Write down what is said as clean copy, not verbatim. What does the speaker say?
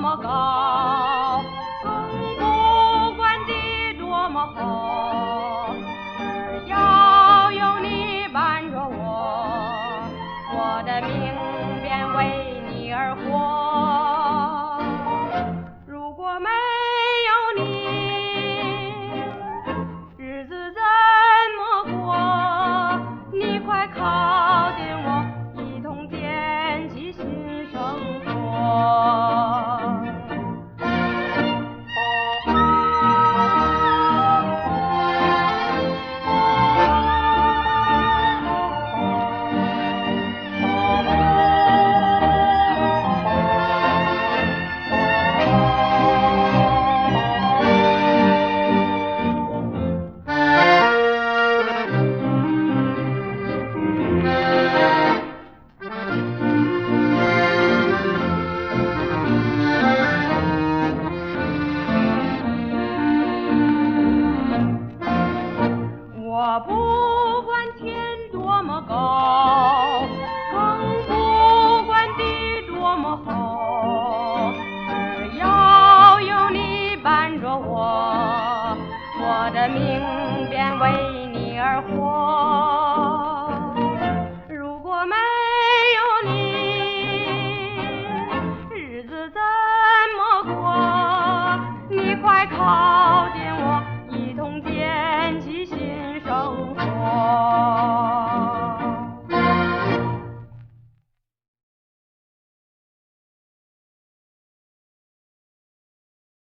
么高，更不管地多么厚，只要有你伴着我，我的命便为你而活。如果没有你，日子怎么过？你快靠近我，一同惦记新生活。我不管天多么高，更不管地多么厚，只要有你伴着我，我的命便为你而活。如果没有你，日子怎么过？你快靠